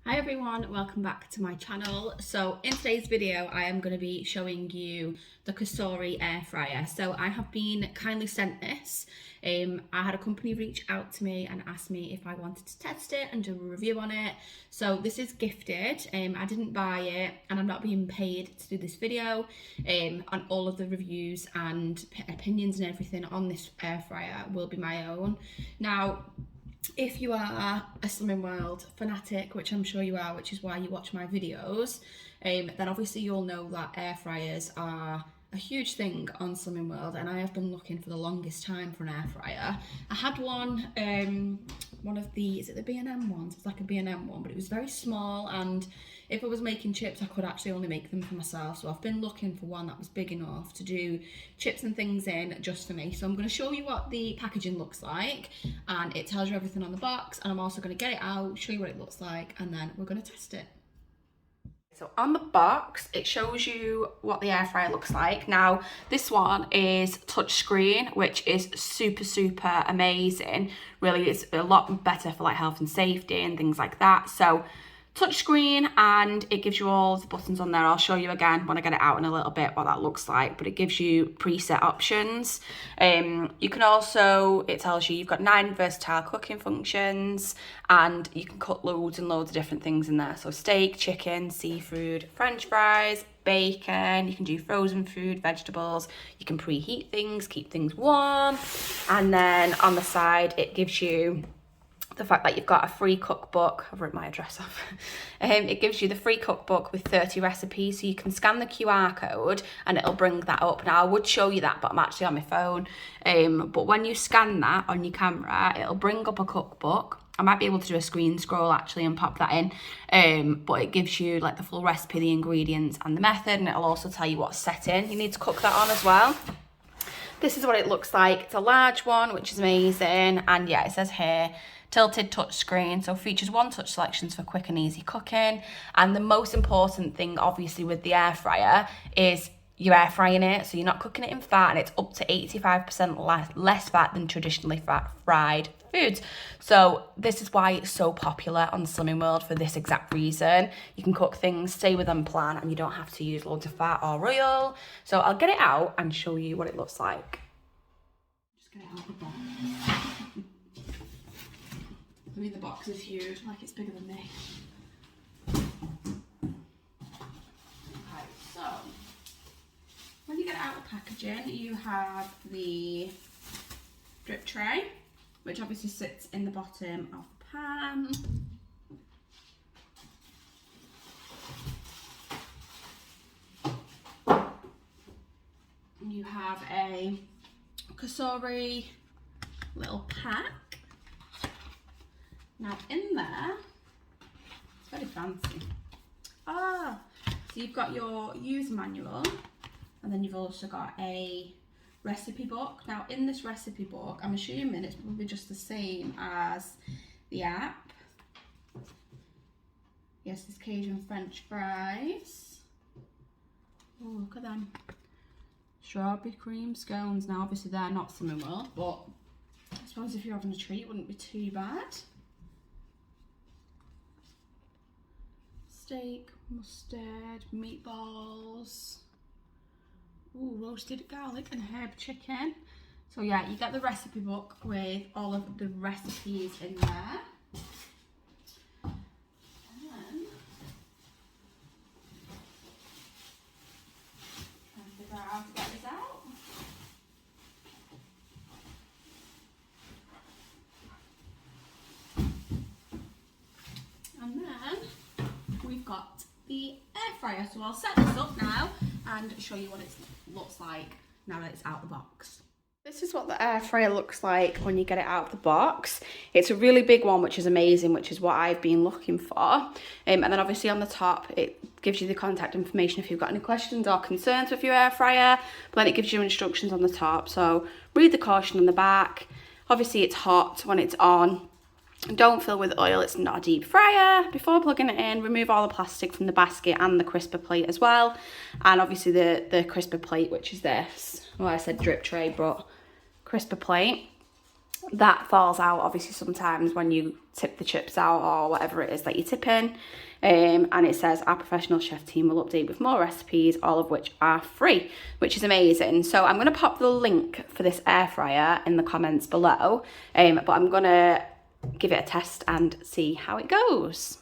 Hi everyone, welcome back to my channel. So in today's video I am going to be showing you the COSORI air fryer. So I have been kindly sent this. I had a company reach out to me and asked me if I wanted to test it and do a review on it. So this is gifted. I didn't buy it and I'm not being paid to do this video. On all of the reviews and opinions and everything on this air fryer will be my own. Now, if you are a Slimming World fanatic, which I'm sure you are, which is why you watch my videos, then obviously you'll know that air fryers are a huge thing on Slimming World, and I have been looking for the longest time for an air fryer. I had one of the, is it the B&M ones? It's like a B&M one, but it was very small, and if I was making chips, I could actually only make them for myself. So I've been looking for one that was big enough to do chips and things in just for me. So I'm going to show you what the packaging looks like, and it tells you everything on the box, and I'm also going to get it out, show you what it looks like, and then we're going to test it. So on the box, it shows you what the air fryer looks like. Now, this one is touchscreen, which is super amazing. Really, it's a lot better for like health and safety and things like that. So touchscreen, and it gives you all the buttons on there. I'll show you again when I get it out in a little bit what that looks like, but it gives you preset options. You can also, it tells you you've got 9 versatile cooking functions, and you can cook loads and loads of different things in there. So steak, chicken, seafood, french fries, bacon, you can do frozen food, vegetables, you can preheat things, keep things warm. And then on the side, it gives you the fact that you've got a free cookbook. I've written my address off. It gives you the free cookbook with 30 recipes, so you can scan the QR code and it'll bring that up. Now, I would show you that, but I'm actually on my phone. But when you scan that on your camera, it'll bring up a cookbook. I might be able to do a screen scroll actually and pop that in, but it gives you like the full recipe, the ingredients and the method, and it'll also tell you what setting you need to cook that on as well. This is what it looks like. It's a large one, which is amazing, and yeah, it says here, tilted touchscreen, so features one touch selections for quick and easy cooking. And the most important thing, obviously, with the air fryer is you're air frying it, so you're not cooking it in fat, and it's up to 85% less fat than traditionally fried foods. So this is why it's so popular on Slimming World, for this exact reason. You can cook things, stay within plan, and you don't have to use loads of fat or oil. So I'll get it out and show you what it looks like. Just get it out of the box. I mean, the box is huge, like it's bigger than me. Okay, so when you get it out of the packaging, you have the drip tray, which obviously sits in the bottom of the pan. You have a COSORI little pack. Now in there, it's very fancy. So you've got your user manual, and then you've also got a recipe book. Now in this recipe book, I'm assuming it's probably just the same as the app. Yes, there's Cajun French fries. Oh, look at them. Strawberry cream scones. Now obviously they're not Slimming World, but I suppose if you're having a treat, it wouldn't be too bad. Steak, mustard, meatballs, roasted garlic and herb chicken. So yeah, you get the recipe book with all of the recipes in there. And then, trying to figure out how to get this out. And then we've got the air fryer, so I'll set this up now and show you what it looks like now that it's out of the box. This is what the air fryer looks like when you get it out of the box. It's a really big one, which is amazing, which is what I've been looking for. And then obviously on the top, it gives you the contact information if you've got any questions or concerns with your air fryer, but then it gives you instructions on the top. So read the caution on the back. Obviously it's hot when it's on. Don't fill with oil, it's not a deep fryer. Before plugging it in, remove all the plastic from the basket and the crisper plate as well. And obviously the crisper plate, which is this. Well, I said drip tray, but crisper plate. that falls out obviously sometimes when you tip the chips out or whatever it is that you tip in. And it says our professional chef team will update with more recipes, all of which are free, which is amazing. So I'm going to pop the link for this air fryer in the comments below, but I'm going to give it a test and see how it goes.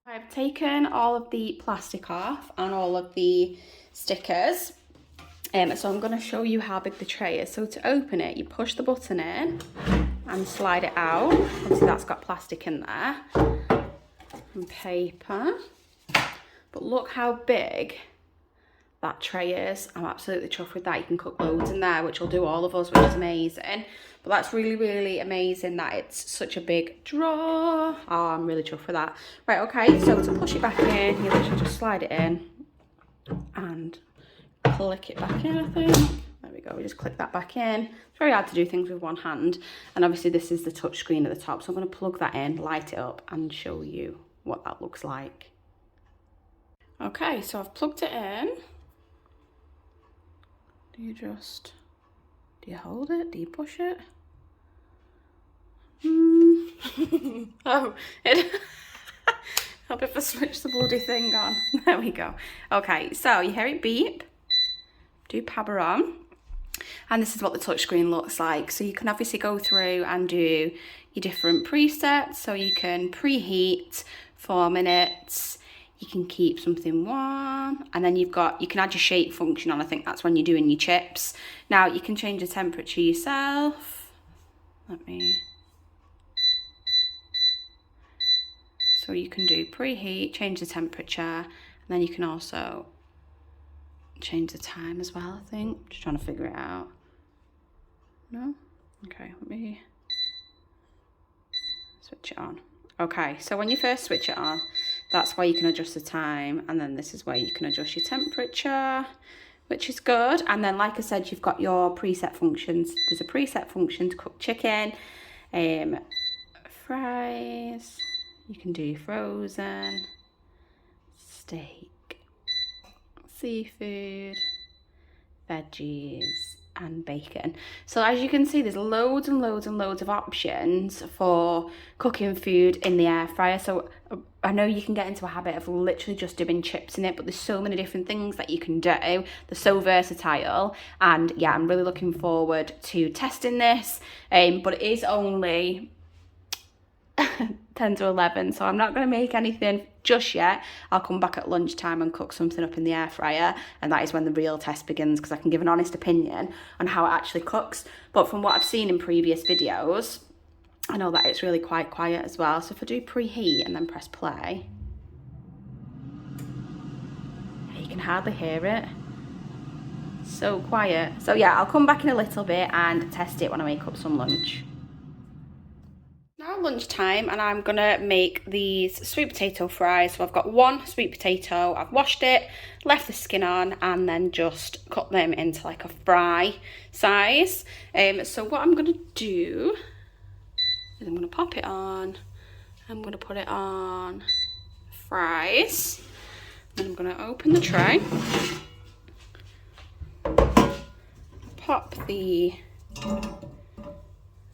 I've taken all of the plastic off and all of the stickers. So I'm going to show you how big the tray is. So to open it, you push the button in and slide it out. Obviously that's got plastic in there and paper. But look how big that tray is. I'm absolutely chuffed with that. You can cook loads in there, which will do all of us, which is amazing. But that's really, really amazing that it's such a big drawer. Oh, I'm really chuffed with that. Right, okay, so to push it back in, you literally just slide it in and click it back in, I think. There we go, we just click that back in. It's very hard to do things with one hand. And obviously this is the touch screen at the top, so I'm going to plug that in, light it up and show you what that looks like. Okay, so I've plugged it in. Do you hold it? Do you push it? Oh, help if I switch the bloody thing on. There we go. Okay, so you hear it beep. Do power on. And this is what the touchscreen looks like. So you can obviously go through and do your different presets. So you can preheat 4 minutes. You can keep something warm, and then you can add your shake function on. I think that's when you're doing your chips. Now you can change the temperature yourself. So you can do preheat, change the temperature, and then you can also change the time as well, I think. Just trying to figure it out. No? Okay, let me switch it on. Okay, so when you first switch it on, that's where you can adjust the time, and then this is where you can adjust your temperature, which is good. And then, like I said, you've got your preset functions. There's a preset function to cook chicken, fries, you can do frozen, steak, seafood, veggies, and bacon. So as you can see, there's loads and loads and loads of options for cooking food in the air fryer. So I know you can get into a habit of literally just doing chips in it, but there's so many different things that you can do. They're so versatile, and yeah, I'm really looking forward to testing this. But it is only 10 to 11, so I'm not going to make anything just yet. I'll come back at lunchtime and cook something up in the air fryer, and that is when the real test begins, because I can give an honest opinion on how it actually cooks. But from what I've seen in previous videos, I know that it's really quite quiet as well. So if I do preheat and then press play, you can hardly hear it. So quiet. So yeah, I'll come back in a little bit and test it when I make up some lunch. Now lunchtime, and I'm gonna make these sweet potato fries. So I've got one sweet potato, I've washed it, left the skin on, and then just cut them into like a fry size. So what I'm gonna do is I'm gonna pop it on, I'm gonna put it on fries, then I'm gonna open the tray, pop the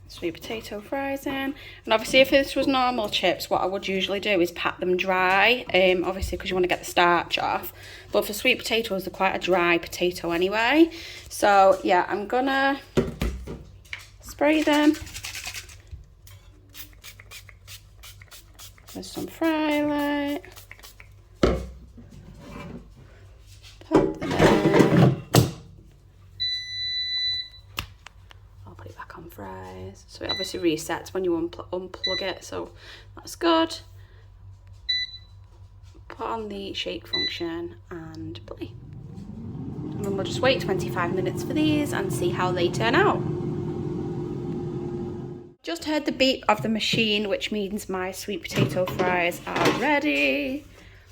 sweet potato fries in, and obviously if this was normal chips, what I would usually do is pat them dry, obviously because you want to get the starch off, but for sweet potatoes they're quite a dry potato anyway. So yeah, I'm gonna spray them with some fry light, pop them in. Put it back on fries. So it obviously resets when you unplug it, so that's good. Put on the shake function and play. And then we'll just wait 25 minutes for these and see how they turn out. Just heard the beep of the machine, which means my sweet potato fries are ready.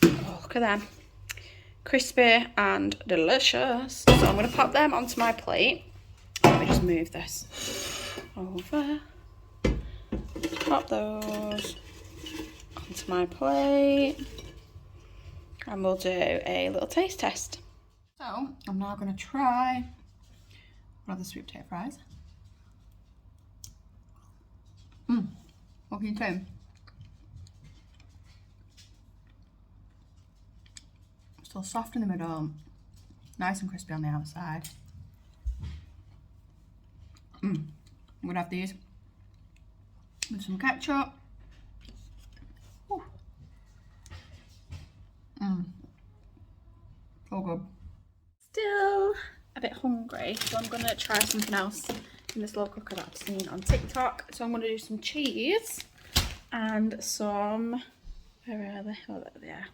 Oh, look at them. Crispy and delicious. So I'm going to pop them onto my plate. Let me just move this over. Pop those onto my plate, and we'll do a little taste test. So I'm now going to try one of the sweet potato fries. What can you say? Still soft in the middle, nice and crispy on the outside. I'm gonna have these with some ketchup. So good. Still a bit hungry, so I'm gonna try something else in this slow cooker that I've seen on TikTok. So I'm gonna do some cheese and some, where are they? Oh, there they are.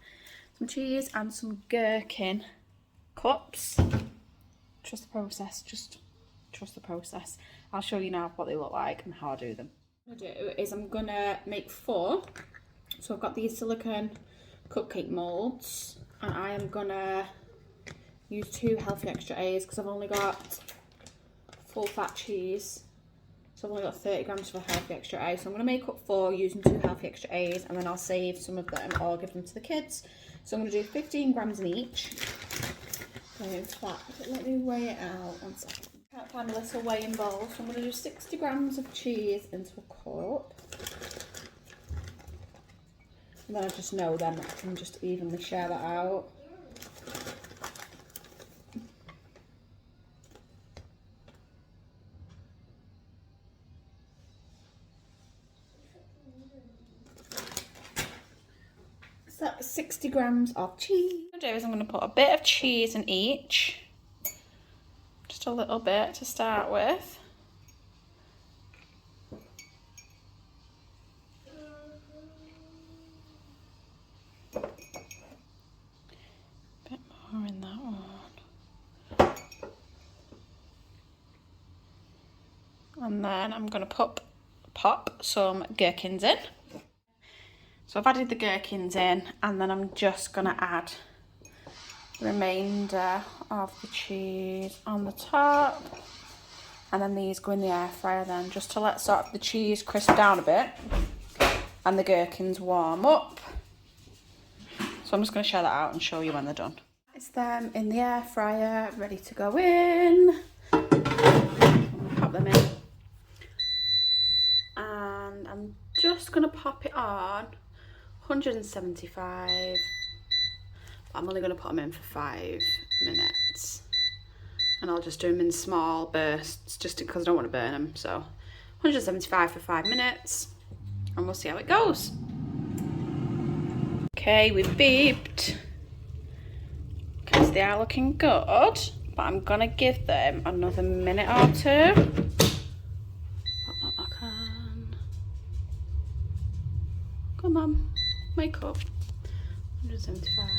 Some cheese and some gherkin cups. Trust the process, just trust the process. I'll show you now what they look like and how I do them. What I'm gonna do is I'm gonna make 4. So I've got these silicone cupcake molds, and I am gonna use 2 healthy extra A's because I've only got full fat cheese. So I've only got 30 grams of a healthy extra A. So I'm gonna make up 4 using 2 healthy extra A's, and then I'll save some of them or give them to the kids. So I'm gonna do 15 grams in each. In fact, let me weigh it out 1 second. Can't find a little weighing bowl, so I'm gonna do 60 grams of cheese into a cup. And then I just know then I can just evenly share that out. So that's 60 grams of cheese. What I'm gonna do is I'm gonna put a bit of cheese in each. Just a little bit to start with. Bit more in that one. And then I'm going to pop some gherkins in. So I've added the gherkins in, and then I'm just going to add the remainder of the cheese on the top. And then these go in the air fryer then, just to let sort of the cheese crisp down a bit and the gherkins warm up. So I'm just going to share that out and show you when they're done. It's them in the air fryer, ready to go in. Pop them in. And I'm just going to pop it on 175. I'm only going to put them in for 5 minutes. And I'll just do them in small bursts, just because I don't want to burn them. So 175 for 5 minutes, and we'll see how it goes. Okay, we've beeped. Okay, so they are looking good, but I'm gonna give them another minute or 2. Pop that back on. Come on, wake up. 175.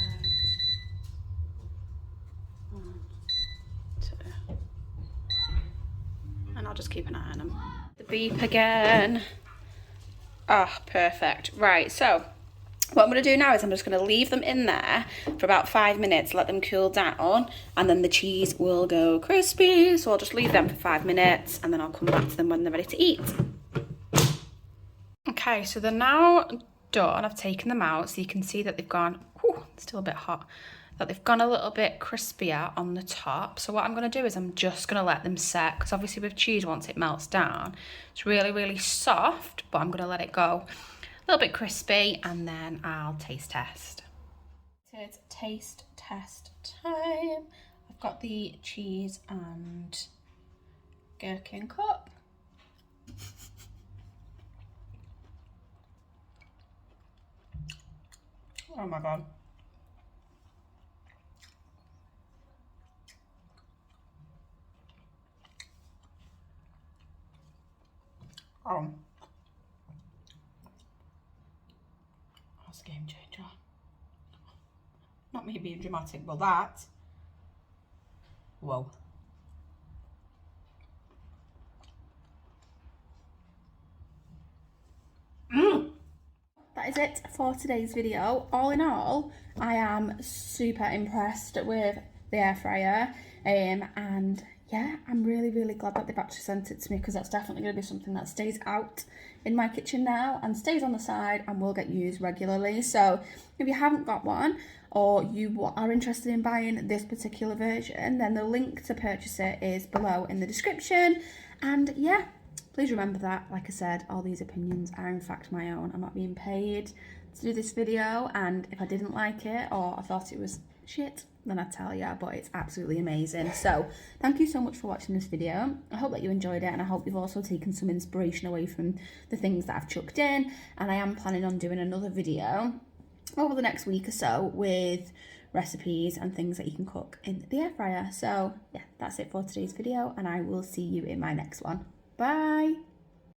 1, 2. And I'll just keep an eye on them. The beep again. Ah, perfect. Right, so what I'm going to do now is I'm just going to leave them in there for about 5 minutes, let them cool down, and then the cheese will go crispy. So I'll just leave them for 5 minutes, and then I'll come back to them when they're ready to eat. Okay, so they're now done. I've taken them out, so you can see that they've gone, whew, still a bit hot, that they've gone a little bit crispier on the top. So what I'm going to do is I'm just going to let them set, because obviously with cheese, once it melts down, it's really, really soft, but I'm going to let it go a little bit crispy, and then I'll taste test. It's taste test time. I've got the cheese and gherkin cup. Oh my god. Oh. That's a game changer. Not me being dramatic, but that. Whoa. That is it for today's video. All in all, I am super impressed with the air fryer, and yeah, I'm really, really glad that they've actually sent it to me, because that's definitely going to be something that stays out in my kitchen now and stays on the side and will get used regularly. So if you haven't got one, or you are interested in buying this particular version, then the link to purchase it is below in the description. And yeah, please remember that, like I said, all these opinions are in fact my own. I'm not being paid to do this video, and if I didn't like it or I thought it was shit, then I'd tell you, but it's absolutely amazing. So thank you so much for watching this video. I hope that you enjoyed it, and I hope you've also taken some inspiration away from the things that I've chucked in. And I am planning on doing another video over the next week or so with recipes and things that you can cook in the air fryer. So yeah, that's it for today's video, and I will see you in my next one. Bye.